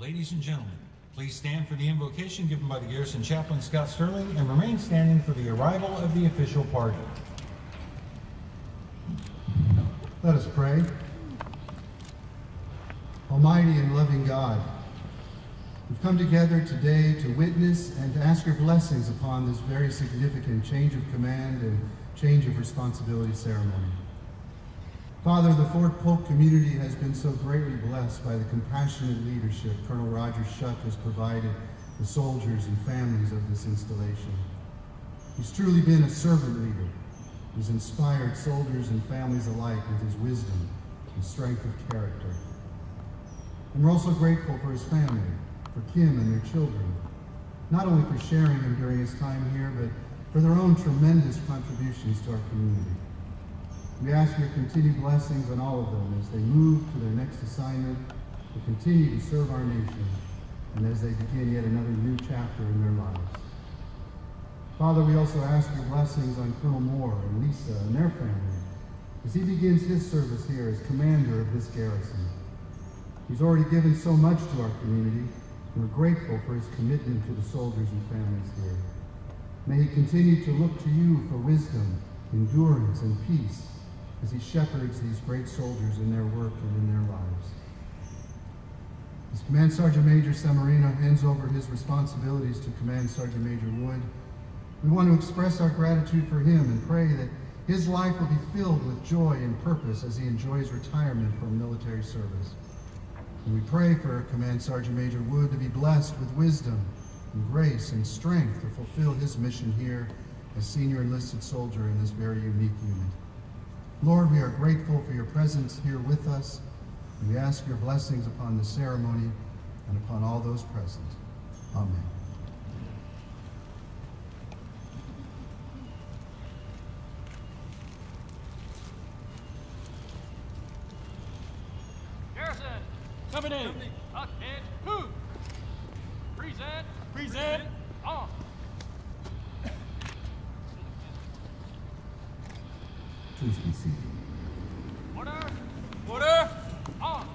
Ladies and gentlemen, please stand for the invocation given by the Garrison Chaplain, Scott Sterling, and remain standing for the arrival of the official party. Let us pray. Almighty and loving God, we've come together today to witness and to ask your blessings upon this very significant change of command and change of responsibility ceremony. Father, the Fort Polk community has been so greatly blessed by the compassionate leadership Colonel Roger Shuck has provided the soldiers and families of this installation. He's truly been a servant leader who's inspired soldiers and families alike with his wisdom and strength of character. And we're also grateful for his family, for Kim and their children, not only for sharing him during his time here, but for their own tremendous contributions to our community. We ask your continued blessings on all of them as they move to their next assignment, to continue to serve our nation, and as they begin yet another new chapter in their lives. Father, we also ask your blessings on Colonel Moore and Lisa and their family as he begins his service here as commander of this garrison. He's already given so much to our community, and we're grateful for his commitment to the soldiers and families here. May he continue to look to you for wisdom, endurance, and peace as he shepherds these great soldiers in their work and in their lives. As Command Sergeant Major Samarino hands over his responsibilities to Command Sergeant Major Wood, we want to express our gratitude for him and pray that his life will be filled with joy and purpose as he enjoys retirement from military service. And we pray for Command Sergeant Major Wood to be blessed with wisdom and grace and strength to fulfill his mission here as senior enlisted soldier in this very unique unit. Lord, we are grateful for your presence here with us, and we ask your blessings upon the ceremony and upon all those present. Amen. Garrison, coming in. Tuck head, who? Present. Present. On. Please be seated. Order. Order. On.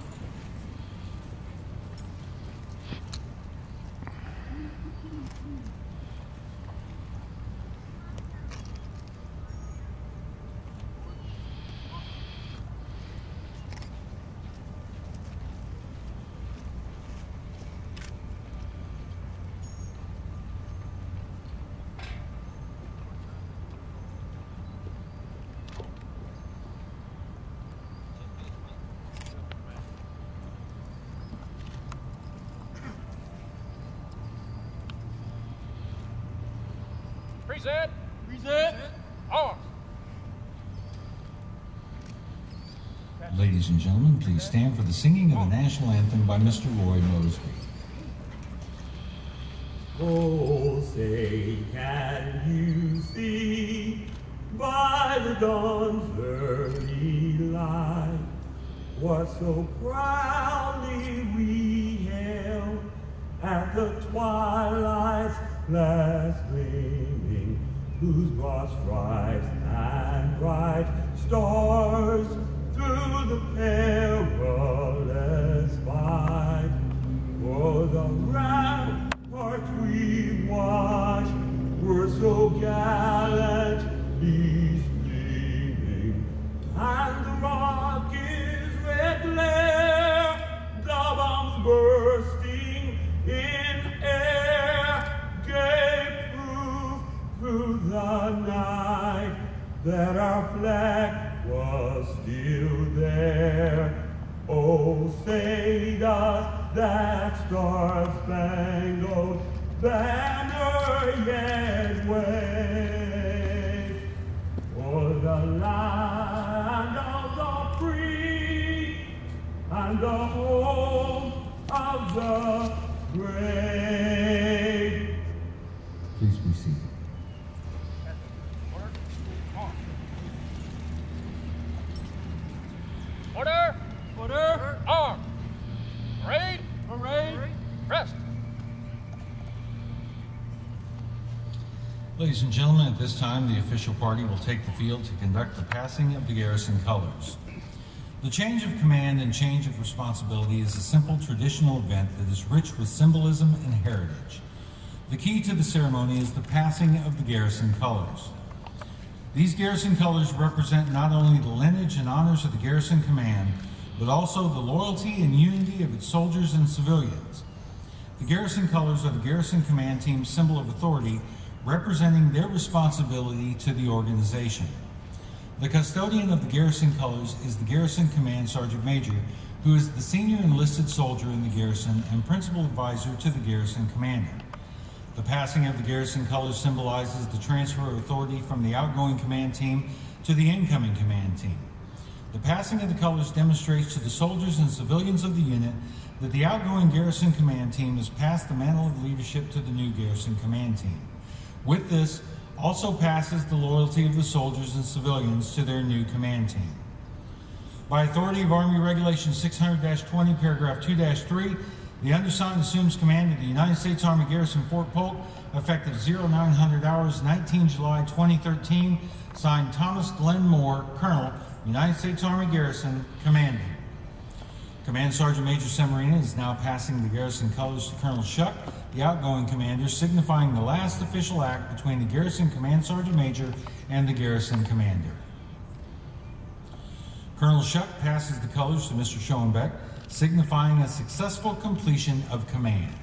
Present. Present. Arms. Ladies and gentlemen, please stand for the singing of the national anthem by Mr. Roy Mosby. Oh, say, can you see by the dawn's early light what so proudly we hailed at the twilight's last gleaming, whose broad stripes and bright stars through the perilous fight for the rampart we watched were so gallantly streaming, and the rocket's red glare, the bombs bursting in air, gave proof through the night that our flag was still there. Oh, say does that star-spangled banner yet wave for the land of the free and the home of the brave. Please be seated. Order. Order. Arms. Parade. Parade. Rest. Ladies and gentlemen, at this time, the official party will take the field to conduct the passing of the garrison colors. The change of command and change of responsibility is a simple traditional event that is rich with symbolism and heritage. The key to the ceremony is the passing of the garrison colors. These garrison colors represent not only the lineage and honors of the garrison command, but also the loyalty and unity of its soldiers and civilians. The garrison colors are the garrison command team's symbol of authority, representing their responsibility to the organization. The custodian of the garrison colors is the garrison command sergeant major, who is the senior enlisted soldier in the garrison and principal advisor to the garrison commander. The passing of the garrison colors symbolizes the transfer of authority from the outgoing command team to the incoming command team. The passing of the colors demonstrates to the soldiers and civilians of the unit that the outgoing garrison command team has passed the mantle of leadership to the new garrison command team. With this, also passes the loyalty of the soldiers and civilians to their new command team. By authority of Army Regulation 600-20, paragraph 2-3, the undersigned assumes command of the United States Army Garrison Fort Polk, effective 0900 hours, 19 July 2013, signed Thomas Glenn Moore, Colonel, United States Army Garrison, commanding. Command Sergeant Major Semarina is now passing the garrison colors to Colonel Shuck, the outgoing commander, signifying the last official act between the Garrison Command Sergeant Major and the garrison commander. Colonel Shuck passes the colors to Mr. Schoenbeck, signifying a successful completion of command.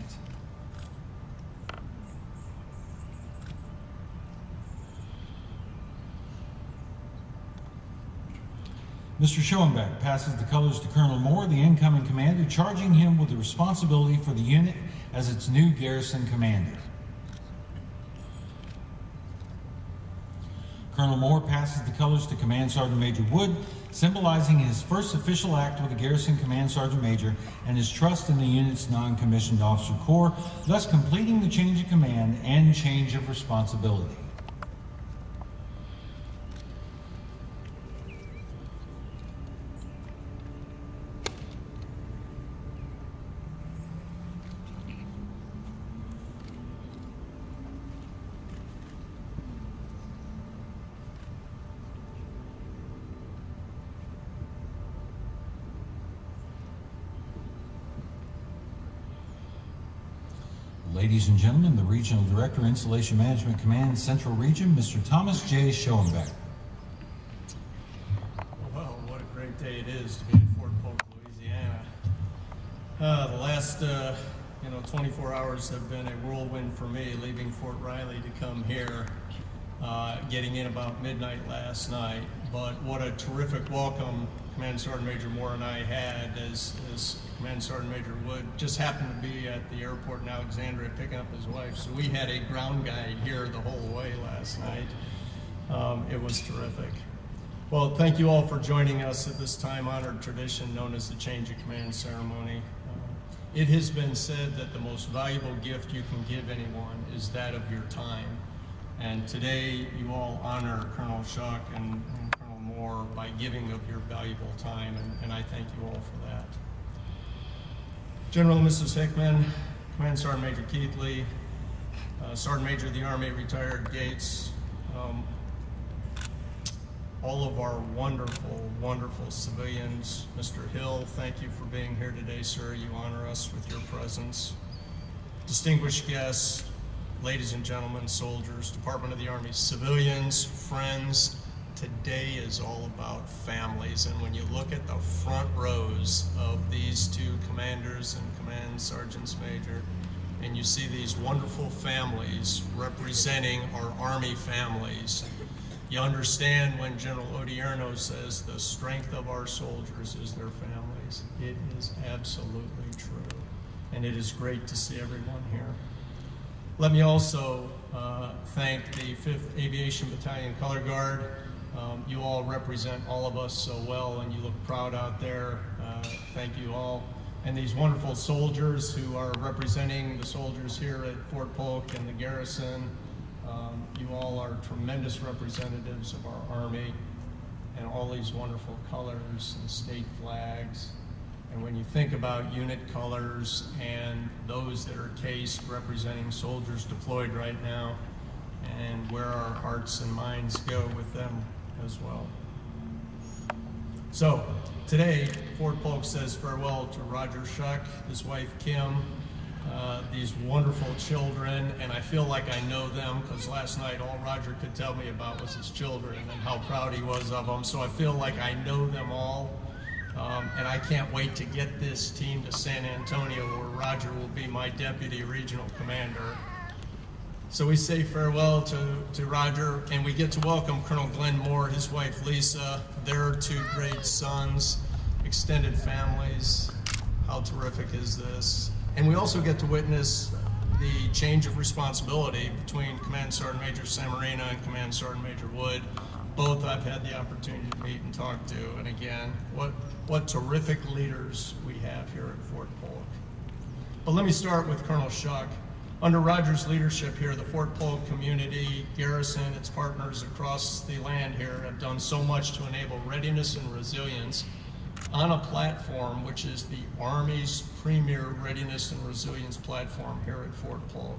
Mr. Schoenbeck passes the colors to Colonel Moore, the incoming commander, charging him with the responsibility for the unit as its new garrison commander. Colonel Moore passes the colors to Command Sergeant Major Wood, symbolizing his first official act with the Garrison Command Sergeant Major and his trust in the unit's non-commissioned officer corps, thus completing the change of command and change of responsibility. Ladies and gentlemen, the Regional Director, Installation Management Command, Central Region, Mr. Thomas J. Schoenbeck. Well, what a great day it is to be in Fort Polk, Louisiana. The last 24 hours have been a whirlwind for me, leaving Fort Riley to come here, getting in about midnight last night. But what a terrific welcome Command Sergeant Major Moore and I had as Command Sergeant Major Wood just happened to be at the airport in Alexandria picking up his wife. So we had a ground guide here the whole way last night. It was terrific. Well, thank you all for joining us at this time-honored tradition known as the Change of Command ceremony. It has been said that the most valuable gift you can give anyone is that of your time. And today you all honor Colonel Shuck and Colonel Moore by giving of your valuable time, and I thank you all for that. General Mrs. Hickman, Command Sergeant Major Keithley, Sergeant Major of the Army retired Gates, all of our wonderful, wonderful civilians. Mr. Hill, thank you for being here today, sir. You honor us with your presence. Distinguished guests, ladies and gentlemen, soldiers, Department of the Army civilians, friends, today is all about families. And when you look at the front rows of these two commanders and command sergeants major, and you see these wonderful families representing our Army families, you understand when General Odierno says the strength of our soldiers is their families. It is absolutely true. And it is great to see everyone here. Let me also thank the 5th Aviation Battalion Color Guard. You all represent all of us so well, and you look proud out there. Thank you all. And these wonderful soldiers who are representing the soldiers here at Fort Polk and the Garrison. You all are tremendous representatives of our Army and all these wonderful colors and state flags. And when you think about unit colors and those that are cased representing soldiers deployed right now, and where our hearts and minds go with them as well. So today, Fort Polk says farewell to Roger Shuck, his wife Kim, these wonderful children, and I feel like I know them because last night all Roger could tell me about was his children and how proud he was of them. So I feel like I know them all, and I can't wait to get this team to San Antonio where Roger will be my deputy regional commander. So we say farewell to Roger, and we get to welcome Colonel Glenn Moore, his wife Lisa, their two great sons, extended families. How terrific is this? And we also get to witness the change of responsibility between Command Sergeant Major Samarina and Command Sergeant Major Wood. Both I've had the opportunity to meet and talk to, and again, what terrific leaders we have here at Fort Polk. But let me start with Colonel Shuck. Under Roger's leadership here, the Fort Polk community, Garrison, its partners across the land here have done so much to enable readiness and resilience on a platform which is the Army's premier readiness and resilience platform here at Fort Polk.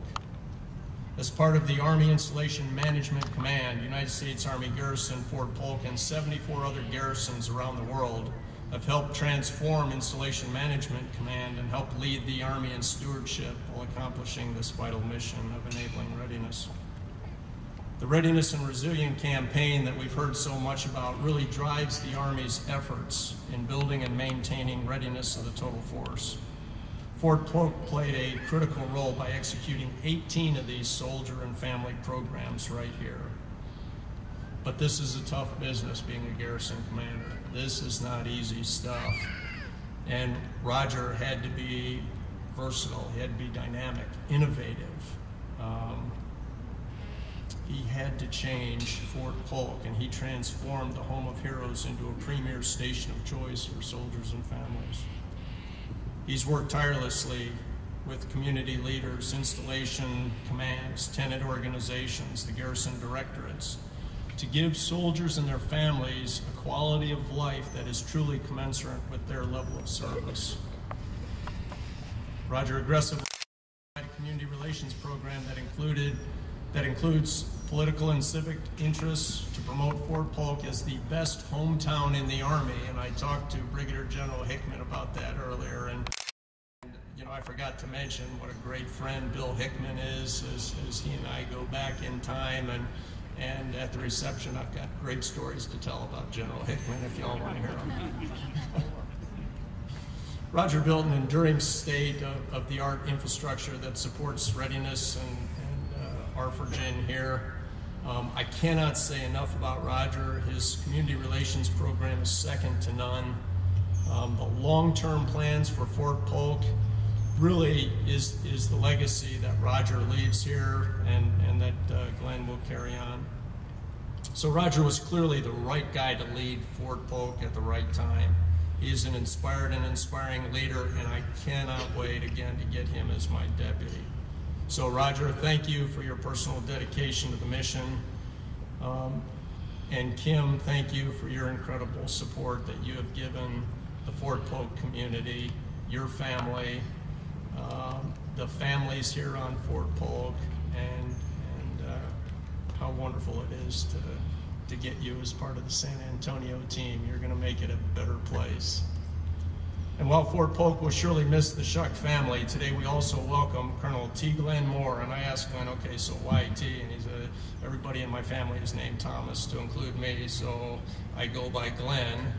As part of the Army Installation Management Command, United States Army Garrison, Fort Polk, and 74 other garrisons around the world have helped transform Installation Management Command and help lead the Army in stewardship while accomplishing this vital mission of enabling readiness. The Readiness and Resilience campaign that we've heard so much about really drives the Army's efforts in building and maintaining readiness of the total force. Fort Polk played a critical role by executing 18 of these soldier and family programs right here. But this is a tough business being a garrison commander. This is not easy stuff. And Roger had to be versatile, he had to be dynamic, innovative. He had to change Fort Polk, and he transformed the Home of Heroes into a premier station of choice for soldiers and families. He's worked tirelessly with community leaders, installation commands, tenant organizations, the garrison directorates, to give soldiers and their families a quality of life that is truly commensurate with their level of service. Roger aggressively had a community relations program that includes political and civic interests to promote Fort Polk as the best hometown in the Army. And I talked to Brigadier General Hickman about that earlier. And you know, I forgot to mention what a great friend Bill Hickman is, as he and I go back in time. And at the reception, I've got great stories to tell about General Hickman if y'all want to hear them. Roger built an enduring state-of-the-art infrastructure that supports readiness and ARFRGen here. I cannot say enough about Roger. His community relations program is second to none. The long-term plans for Fort Polk really is the legacy that Roger leaves here and that Glenn will carry on. So Roger was clearly the right guy to lead Fort Polk at the right time. He is an inspired and inspiring leader, and I cannot wait again to get him as my deputy. So Roger, thank you for your personal dedication to the mission. And Kim, thank you for your incredible support that you have given the Fort Polk community, your family, the families here on Fort Polk, and how wonderful it is to get you as part of the San Antonio team. You're going to make it a better place. And while Fort Polk will surely miss the Shuck family, today we also welcome Colonel T. Glenn Moore. And I asked Glenn, okay, so why T? And he said, everybody in my family is named Thomas, to include me, so I go by Glenn,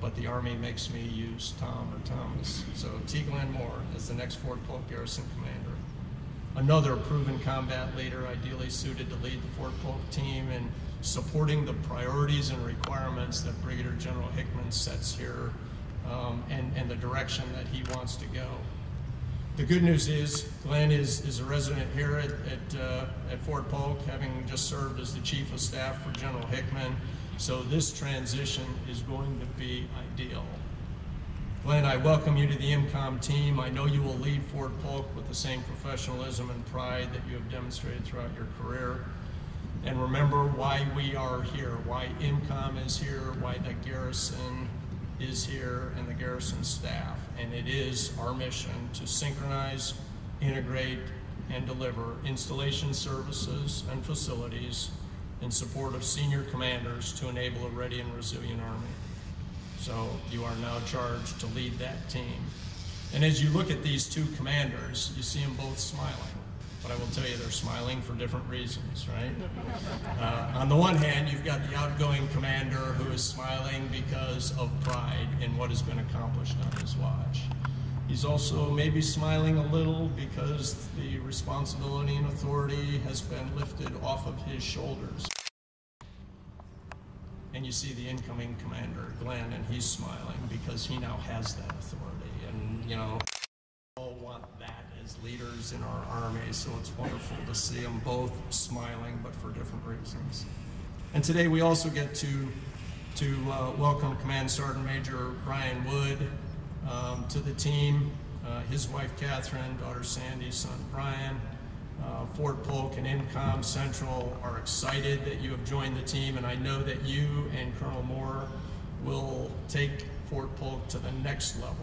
but the Army makes me use Tom or Thomas. So T. Glenn Moore is the next Fort Polk Garrison commander. Another proven combat leader, ideally suited to lead the Fort Polk team in supporting the priorities and requirements that Brigadier General Hickman sets here, and the direction that he wants to go. The good news is Glenn is a resident here at Fort Polk, having just served as the Chief of Staff for General Hickman, so this transition is going to be ideal. Glenn, I welcome you to the IMCOM team. I know you will lead Fort Polk with the same professionalism and pride that you have demonstrated throughout your career. And remember why we are here, why IMCOM is here, why the Garrison is here, and the Garrison staff. And it is our mission to synchronize, integrate, and deliver installation services and facilities in support of senior commanders to enable a ready and resilient Army. So you are now charged to lead that team. And as you look at these two commanders, you see them both smiling. But I will tell you, they're smiling for different reasons, right? On the one hand, you've got the outgoing commander who is smiling because of pride in what has been accomplished on his watch. He's also maybe smiling a little because the responsibility and authority has been lifted off of his shoulders. And you see the incoming commander, Glenn, and he's smiling because he now has that authority. And, you know, we all want that as leaders in our army, so it's wonderful to see them both smiling, but for different reasons. And today we also get to welcome Command Sergeant Major Brian Wood to the team, his wife Catherine, daughter Sandy, son Brian. Fort Polk and Incom Central are excited that you have joined the team, and I know that you and Colonel Moore will take Fort Polk to the next level.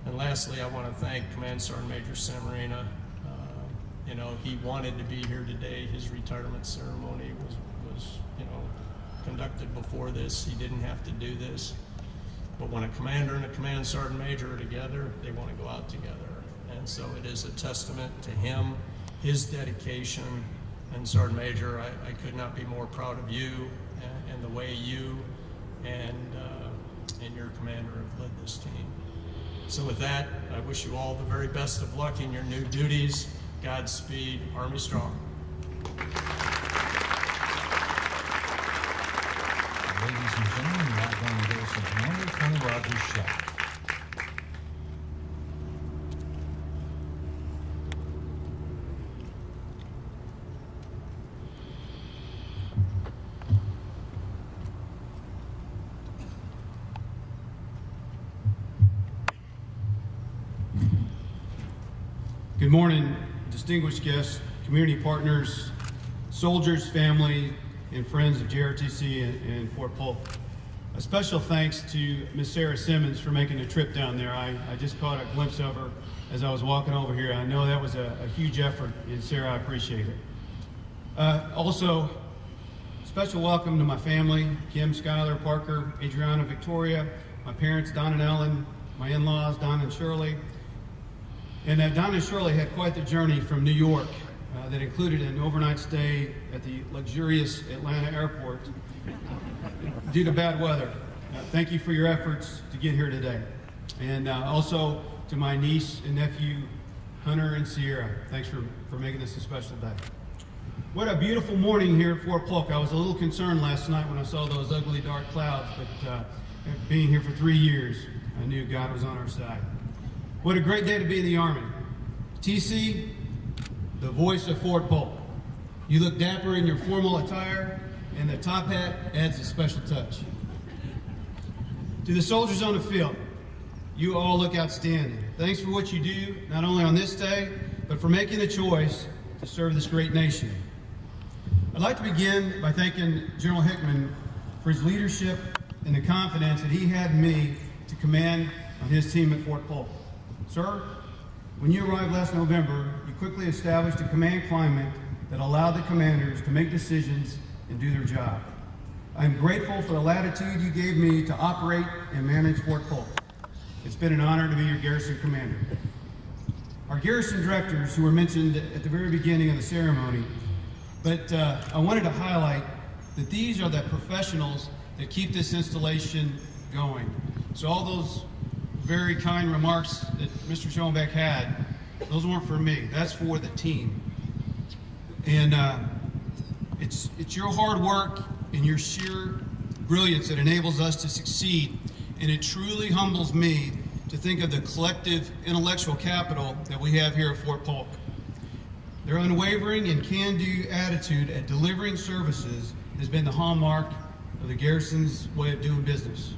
And lastly, I want to thank Command Sergeant Major Samarina. You know, he wanted to be here today. His retirement ceremony was conducted before this. He didn't have to do this. But when a commander and a command sergeant major are together, they want to go out together. And so it is a testament to him, his dedication. And Sergeant Major, I could not be more proud of you and the way you and your commander have led this team. So with that, I wish you all the very best of luck in your new duties. Godspeed, Army Strong. Ladies and gentlemen, the outgoing Garrison Commander, Colonel Roger Shuck. Good morning, distinguished guests, community partners, soldiers, family, and friends of JRTC and Fort Polk. A special thanks to Miss Sarah Simmons for making the trip down there. I just caught a glimpse of her as I was walking over here. I know that was a huge effort, and Sarah, I appreciate it. Also, special welcome to my family, Kim, Skylar, Parker, Adriana, Victoria, my parents, Don and Ellen, my in-laws, Don and Shirley. And Don and Shirley had quite the journey from New York that included an overnight stay at the luxurious Atlanta airport due to bad weather. Thank you for your efforts to get here today. And also to my niece and nephew, Hunter and Sierra. Thanks for making this a special day. What a beautiful morning here at Fort Polk. I was a little concerned last night when I saw those ugly dark clouds, but being here for 3 years, I knew God was on our side. What a great day to be in the Army. TC, the voice of Fort Polk. You look dapper in your formal attire, and the top hat adds a special touch. To the soldiers on the field, you all look outstanding. Thanks for what you do, not only on this day, but for making the choice to serve this great nation. I'd like to begin by thanking General Hickman for his leadership and the confidence that he had in me to command on his team at Fort Polk. Sir, when you arrived last November, you quickly established a command climate that allowed the commanders to make decisions and do their job. I am grateful for the latitude you gave me to operate and manage Fort Polk. It's been an honor to be your garrison commander. Our garrison directors, who were mentioned at the very beginning of the ceremony, but I wanted to highlight that these are the professionals that keep this installation going. So all those very kind remarks that Mr. Schoenbeck had, those weren't for me. That's for the team. And it's your hard work and your sheer brilliance that enables us to succeed. And it truly humbles me to think of the collective intellectual capital that we have here at Fort Polk. Their unwavering and can-do attitude at delivering services has been the hallmark of the garrison's way of doing business.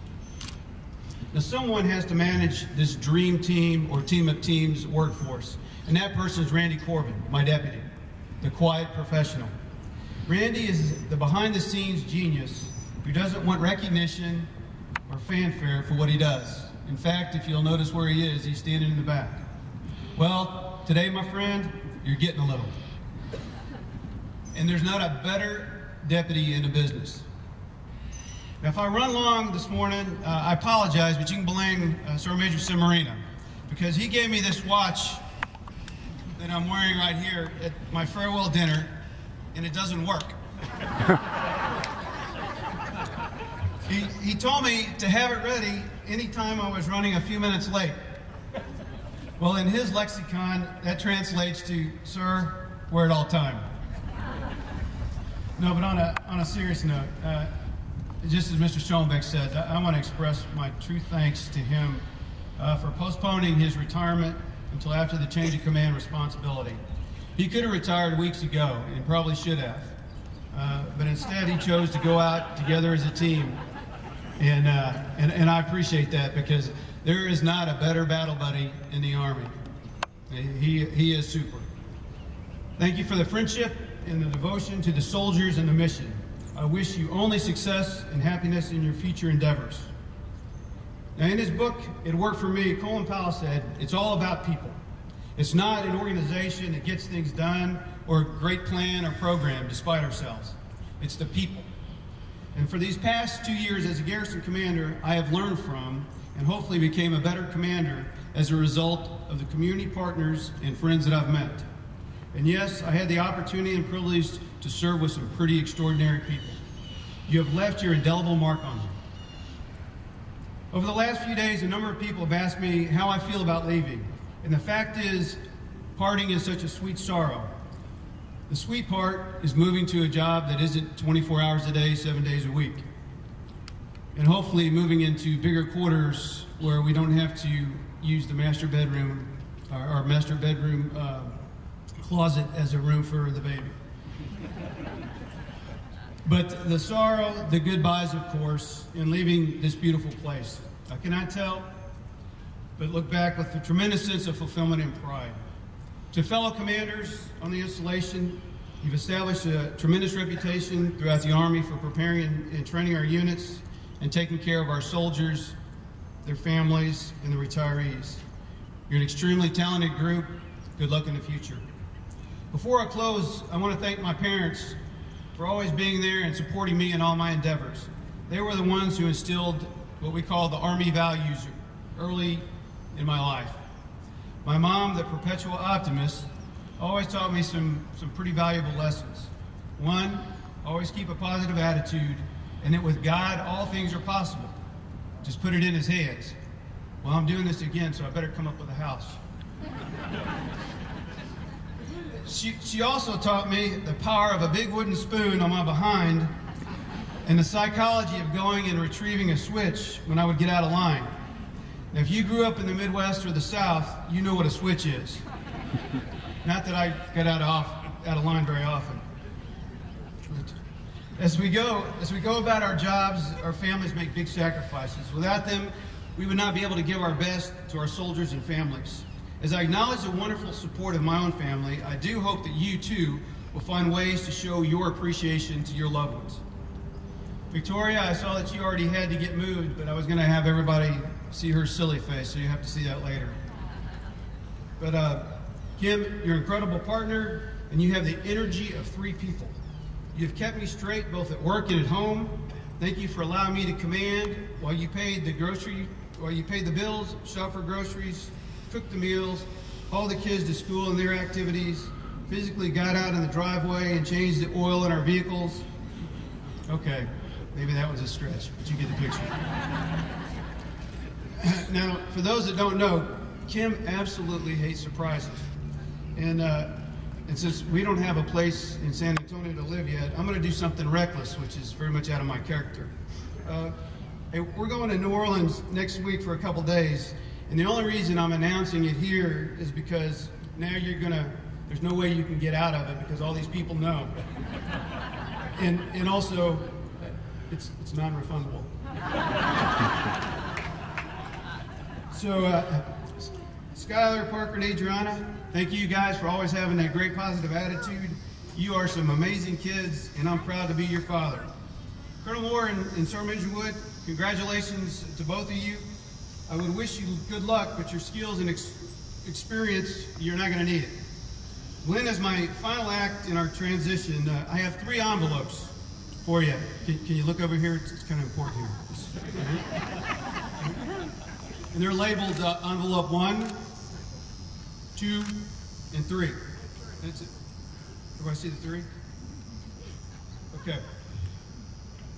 Now, someone has to manage this dream team or team of teams workforce, and that person is Randy Corbin, my deputy, the quiet professional. Randy is the behind-the-scenes genius who doesn't want recognition or fanfare for what he does. In fact, if you'll notice where he is, he's standing in the back. Well, today, my friend, you're getting a little. And there's not a better deputy in the business. Now, if I run long this morning, I apologize, but you can blame Sergeant Major Cimarina, because he gave me this watch that I'm wearing right here at my farewell dinner, and it doesn't work. He told me to have it ready anytime I was running a few minutes late. Well, in his lexicon, that translates to, sir, wear it all time. No, but on a serious note, just as Mr. Schoenbeck said, I want to express my true thanks to him for postponing his retirement until after the change of command responsibility. He could have retired weeks ago and probably should have, but instead he chose to go out together as a team. And I appreciate that, because there is not a better battle buddy in the Army. He is super. Thank you for the friendship and the devotion to the soldiers and the mission. I wish you only success and happiness in your future endeavors. Now, in his book, It Worked for Me, Colin Powell said, it's all about people. It's not an organization that gets things done or a great plan or program despite ourselves. It's the people. And for these past 2 years as a garrison commander, I have learned from and hopefully became a better commander as a result of the community partners and friends that I've met. And yes, I had the opportunity and privilege to serve with some pretty extraordinary people. You have left your indelible mark on me. Over the last few days, a number of people have asked me how I feel about leaving. And the fact is, parting is such a sweet sorrow. The sweet part is moving to a job that isn't 24 hours a day, 7 days a week. And hopefully moving into bigger quarters where we don't have to use the master bedroom, our master bedroom closet as a room for the baby. But the sorrow, the goodbyes, of course, in leaving this beautiful place. I cannot tell, but look back with a tremendous sense of fulfillment and pride. To fellow commanders on the installation, you've established a tremendous reputation throughout the Army for preparing and training our units and taking care of our soldiers, their families, and the retirees. You're an extremely talented group. Good luck in the future. Before I close, I want to thank my parents for always being there and supporting me in all my endeavors. They were the ones who instilled what we call the Army values early in my life. My mom, the perpetual optimist, always taught me some pretty valuable lessons. One, always keep a positive attitude, and that with God, all things are possible. Just put it in his hands. Well, I'm doing this again, so I better come up with a house. She also taught me the power of a big wooden spoon on my behind and the psychology of going and retrieving a switch when I would get out of line. Now, if you grew up in the Midwest or the South, you know what a switch is. Not that I get out of line very often. As we go about our jobs, our families make big sacrifices. Without them, we would not be able to give our best to our soldiers and families. As I acknowledge the wonderful support of my own family, I do hope that you too will find ways to show your appreciation to your loved ones. Victoria, I saw that you already had to get moved, but I was going to have everybody see her silly face, so you have to see that later. But Kim, you're an incredible partner, and you have the energy of 3 people. You've kept me straight both at work and at home. Thank you for allowing me to command while you paid the bills, shop for groceries, cooked the meals, hauled the kids to school and their activities, physically got out in the driveway and changed the oil in our vehicles. Okay, maybe that was a stretch, but you get the picture. Now, for those that don't know, Kim absolutely hates surprises. And since we don't have a place in San Antonio to live yet, I'm going to do something reckless, which is very much out of my character. We're going to New Orleans next week for a couple days, and the only reason I'm announcing it here is because now there's no way you can get out of it because all these people know. And also, it's non-refundable. So, Skylar, Parker, and Adriana, thank you guys for always having that great positive attitude. You are some amazing kids, and I'm proud to be your father. Colonel Moore and Sergeant Major Wood, congratulations to both of you. I would wish you good luck, but your skills and experience, you're not going to need it. Glenn, as my final act in our transition, I have 3 envelopes for you. Can you look over here? It's kind of important here. And they're labeled envelope 1, 2, and 3. That's it. Everybody see the 3? Okay.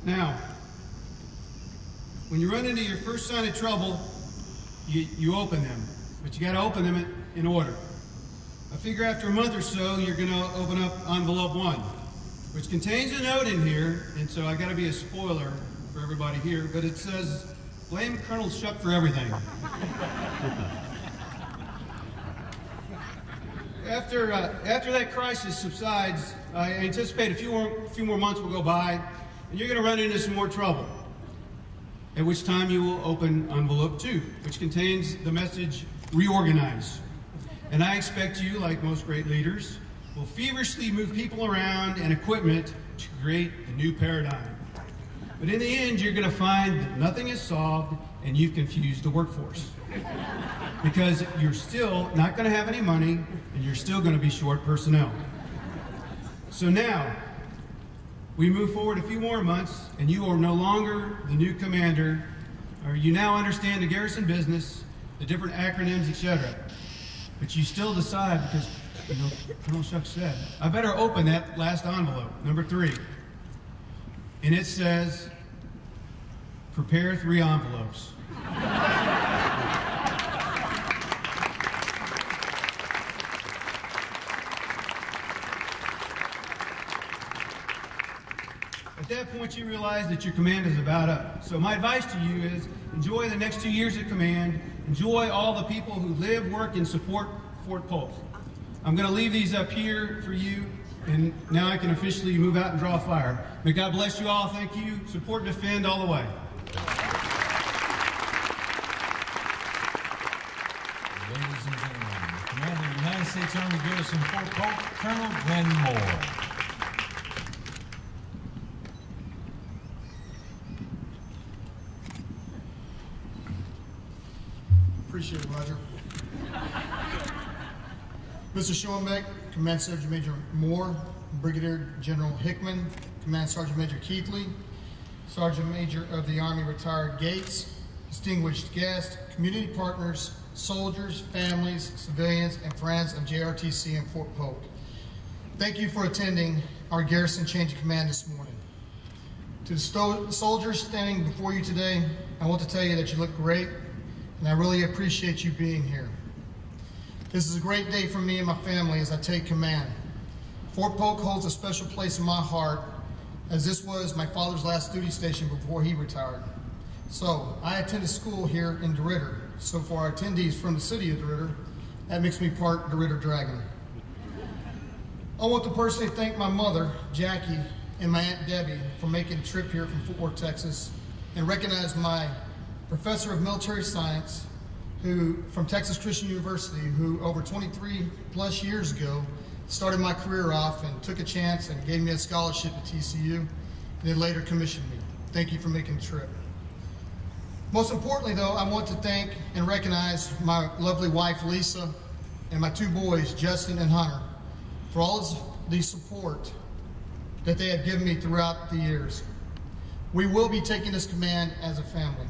Now, when you run into your first sign of trouble, you open them. But you got to open them in order. I figure after a month or so, you're going to open up envelope 1, which contains a note in here, and so I got to be a spoiler for everybody here, but it says, blame Colonel Shuck for everything. After that crisis subsides, I anticipate a few more months will go by, and you're going to run into some more trouble, at which time you will open envelope 2, which contains the message, reorganize. And I expect you, like most great leaders, will feverishly move people around and equipment to create a new paradigm. But in the end, you're going to find that nothing is solved and you've confused the workforce. Because you're still not going to have any money and you're still going to be short personnel. So now, we move forward a few more months and you are no longer the new commander, or you now understand the garrison business, the different acronyms, etc. But you still decide, because Colonel Shuck said, I better open that last envelope, number 3. And it says, prepare 3 envelopes. At that point, you realize that your command is about up. So my advice to you is enjoy the next 2 years at command. Enjoy all the people who live, work, and support Fort Polk. I'm going to leave these up here for you, and now I can officially move out and draw fire. May God bless you all. Thank you. Support and defend all the way. Ladies and gentlemen, the Commander of the United States Army Garrison Fort Polk, Colonel Glenn Moore. Appreciate it, Roger. Mr. Schoenbeck, Command Sergeant Major Moore, Brigadier General Hickman, Command Sergeant Major Keithley, Sergeant Major of the Army Retired Gates, distinguished guests, community partners, soldiers, families, civilians, and friends of JRTC and Fort Polk. Thank you for attending our garrison change of command this morning. To the soldiers standing before you today, I want to tell you that you look great, and I really appreciate you being here. This is a great day for me and my family as I take command. Fort Polk holds a special place in my heart, as this was my father's last duty station before he retired. So I attended school here in DeRidder. So for our attendees from the city of DeRidder, that makes me part DeRidder Dragon. I want to personally thank my mother, Jackie, and my Aunt Debbie for making a trip here from Fort Worth, Texas, and recognize my professor of military science, from Texas Christian University, who over 23 plus years ago started my career off and took a chance and gave me a scholarship at TCU, and then later commissioned me. Thank you for making the trip. Most importantly, though, I want to thank and recognize my lovely wife, Lisa, and my 2 boys, Justin and Hunter, for all the support that they have given me throughout the years. We will be taking this command as a family.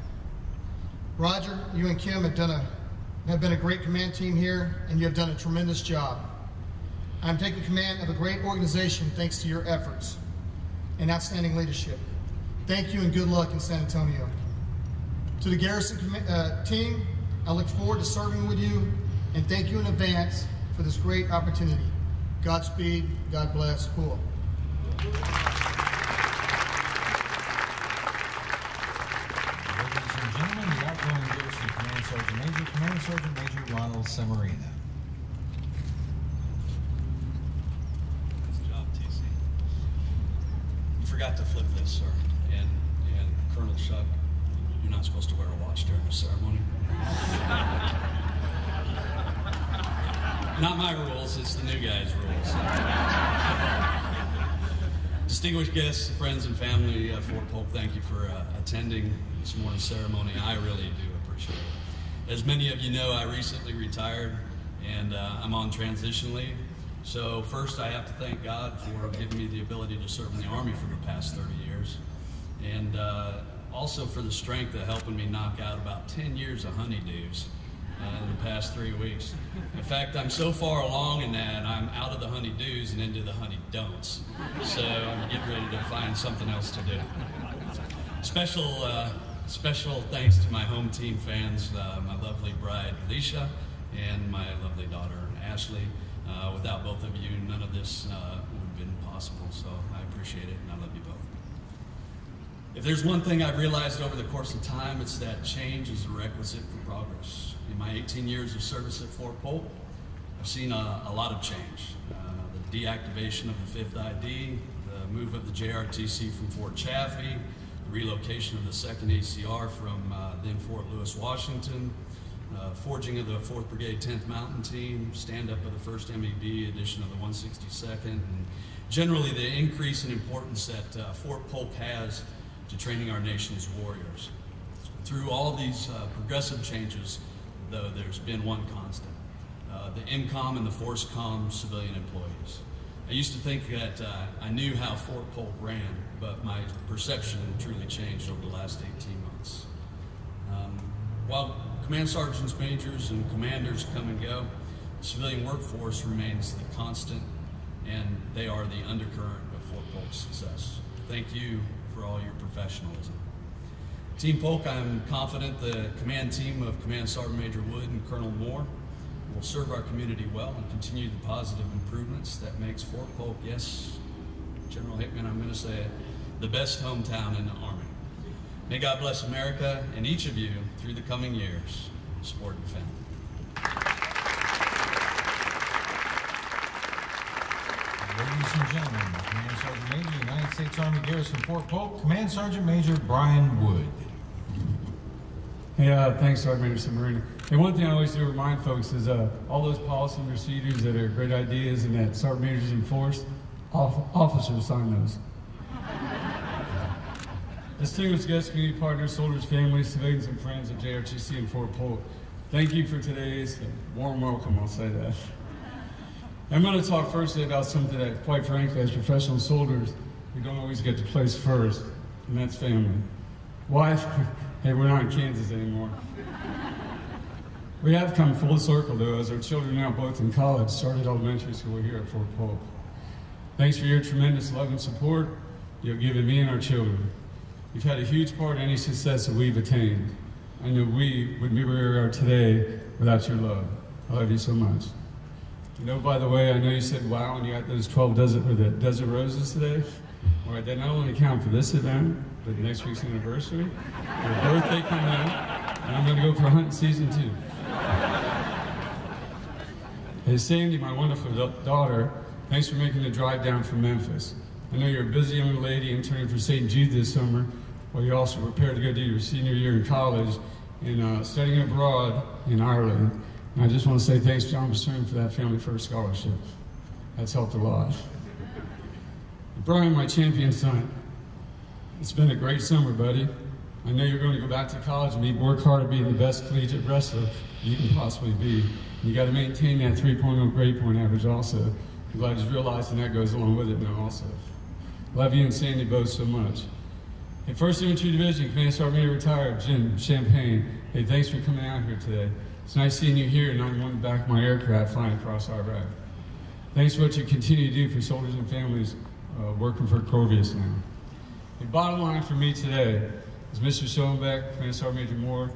Roger, you and Kim have been a great command team here, and you have done a tremendous job. I'm taking command of a great organization thanks to your efforts and outstanding leadership. Thank you and good luck in San Antonio. To the Garrison team, I look forward to serving with you, and thank you in advance for this great opportunity. Godspeed, God bless, cool. Command Sergeant Major Ronald Semarino. Nice job, TC. You forgot to flip this, sir. And Colonel Shuck, you're not supposed to wear a watch during the ceremony. Not my rules, it's the new guy's rules. Distinguished guests, friends, and family of Fort Polk, thank you for attending this morning's ceremony. I really do appreciate it. As many of you know, I recently retired, and I'm on transition leave. So first, I have to thank God for giving me the ability to serve in the Army for the past 30 years. and also for the strength of helping me knock out about 10 years of honeydews in the past 3 weeks. In fact, I'm so far along in that, I'm out of the honeydews and into the honey don'ts. So I'm getting ready to find something else to do. Special thanks to my home team fans, my lovely bride, Alicia, and my lovely daughter, Ashley. Without both of you, none of this would have been possible, so I appreciate it, and I love you both. If there's one thing I've realized over the course of time, it's that change is a requisite for progress. In my 18 years of service at Fort Polk, I've seen a lot of change. The deactivation of the 5th ID, the move of the JRTC from Fort Chaffee, the relocation of the 2nd ACR from then Fort Lewis, Washington, forging of the 4th Brigade 10th Mountain Team, stand-up of the 1st MEB, addition of the 162nd, and generally the increase in importance that Fort Polk has to training our nation's warriors. Through all these progressive changes, though, there's been one constant, the MCOM and the FORCECOM civilian employees. I used to think that I knew how Fort Polk ran, but my perception truly changed over the last 18 months. While command sergeants, majors, and commanders come and go, the civilian workforce remains the constant, and they are the undercurrent of Fort Polk's success. Thank you for all your professionalism. Team Polk, I'm confident the command team of Command Sergeant Major Wood and Colonel Moore will serve our community well and continue the positive improvements that makes Fort Polk, yes, General Hickman, I'm going to say it, the best hometown in the Army. May God bless America and each of you through the coming years. Support and defend. Ladies and gentlemen, Command Sergeant Major, United States Army Garrison, Fort Polk, Command Sergeant Major Brian Wood. Hey, thanks, Sergeant Major Submarina. And one thing I always do remind folks is all those policy and procedures that are great ideas and that Sergeant Majors enforce, officers sign those. Distinguished guests, community partners, soldiers, families, civilians, and friends of JRTC and Fort Polk, thank you for today's warm welcome, I'll say that. I'm going to talk firstly about something that, quite frankly, as professional soldiers, we don't always get to place first, and that's family. Wife, hey, we're not in Kansas anymore. We have come full circle, though, as our children are now both in college, started elementary school here at Fort Polk. Thanks for your tremendous love and support you've given me and our children. You've had a huge part in any success that we've attained. I know we wouldn't be where we are today without your love. I love you so much. You know, by the way, I know you said, wow, and you got those 12 desert roses today. All right, they not only count for this event, but next week's anniversary, your birthday coming up, and I'm going to go for hunting season 2. Hey, Sandy, my wonderful daughter, thanks for making the drive down from Memphis. I know you're a busy young lady interning for St. Jude this summer, while you're also prepared to go do your senior year in college and studying abroad in Ireland. And I just want to say thanks, John Bassoon, for that Family First Scholarship. That's helped a lot. Brian, my champion son, it's been a great summer, buddy. I know you're going to go back to college and work hard at being the best collegiate wrestler you can possibly be. You got to maintain that 3.0 grade point average also. I'm glad you're realizing that goes along with it now also. Love you and Sandy both so much. Hey, 1st Infantry Division, Command Sergeant Major Retired, Jim Champagne. Hey, thanks for coming out here today. It's nice seeing you here and I'm on the back of my aircraft flying across Iraq. Thanks for what you continue to do for soldiers and families working for Corvius now. The bottom line for me today is Mr. Schoenbeck, Command Sergeant Major Moore,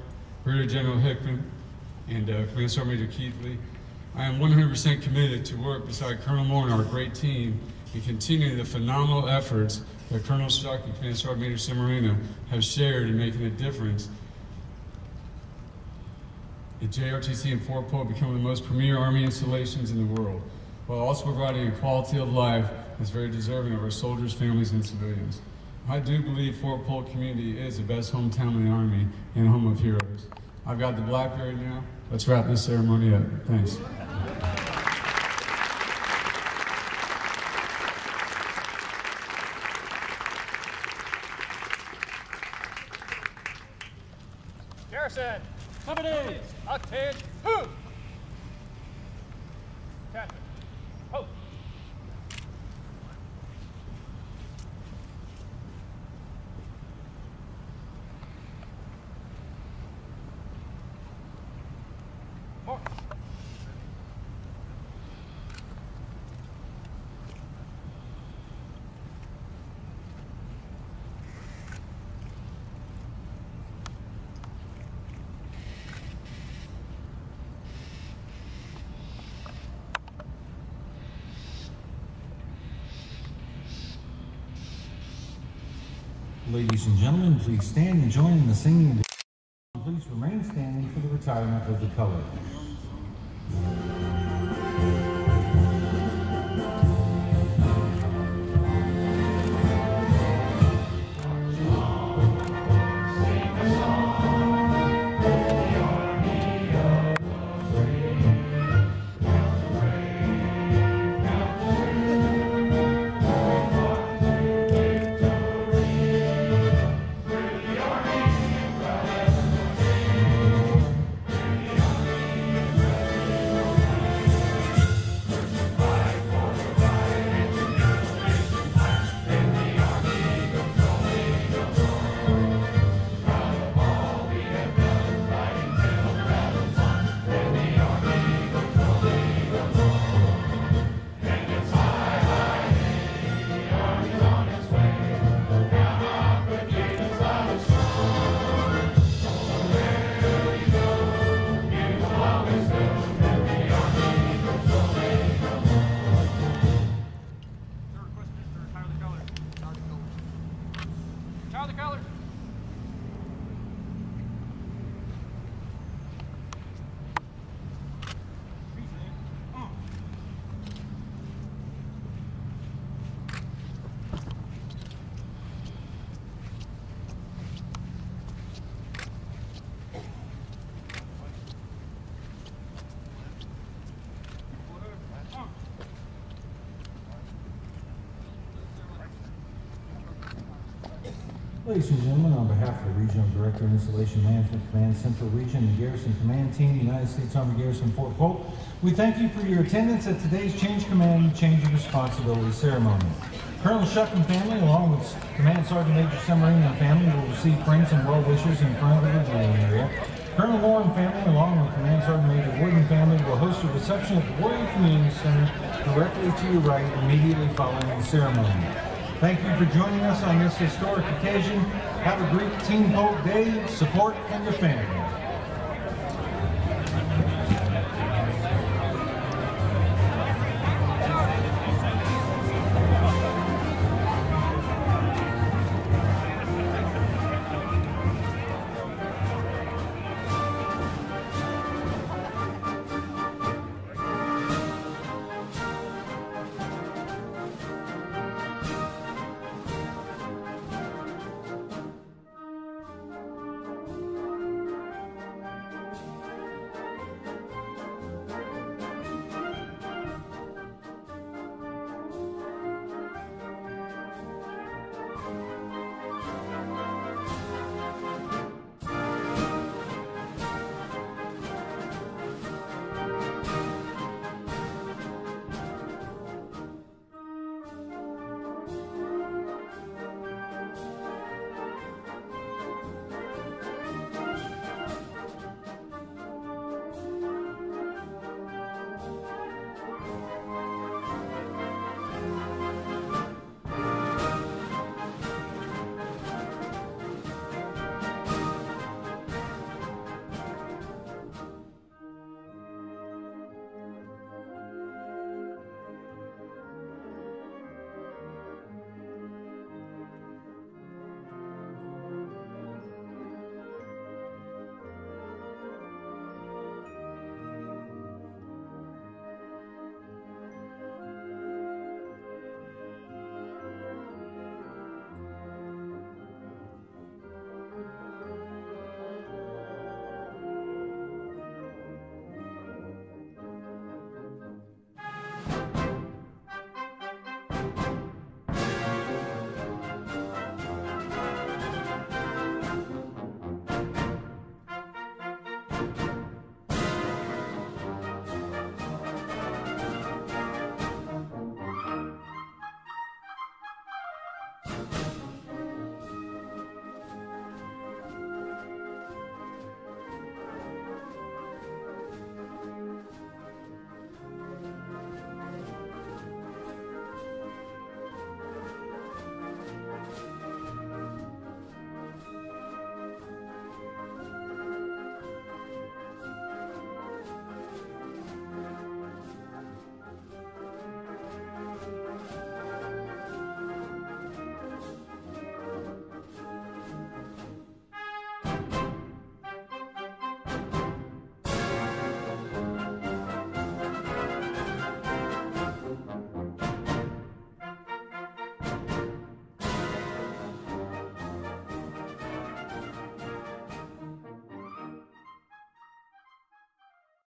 Brigadier General Hickman, and Command Sergeant Major Keithley. I am 100% committed to work beside Colonel Moore and our great team in continuing the phenomenal efforts that Colonel Shuck and Command Sergeant Major Submarina have shared in making a difference at JRTC and Fort Polk becoming the most premier Army installations in the world, while also providing a quality of life that's very deserving of our soldiers, families, and civilians. I do believe Fort Polk community is the best hometown in the Army and home of heroes. I've got the Blackberry now. Let's wrap this ceremony up. Thanks. Garrison, company, octane, who? Captain, ho. Ladies and gentlemen, please stand and join in the singing. Please remain standing for the retirement of the color. Ladies and gentlemen, on behalf of the Regional Director of Installation Management Command Central Region and Garrison Command Team, United States Army Garrison Fort Polk, we thank you for your attendance at today's Change Command and Change of Responsibility ceremony. Colonel Shuck and family, along with Command Sergeant Major Summerine and family, will receive friends and well-wishers in front of the reviewing area. Colonel Moore and family, along with Command Sergeant Major Wood and family, will host a reception at the Warrior Community Center directly to your right immediately following the ceremony. Thank you for joining us on this historic occasion. Have a great Team Polk Day. Support and defend.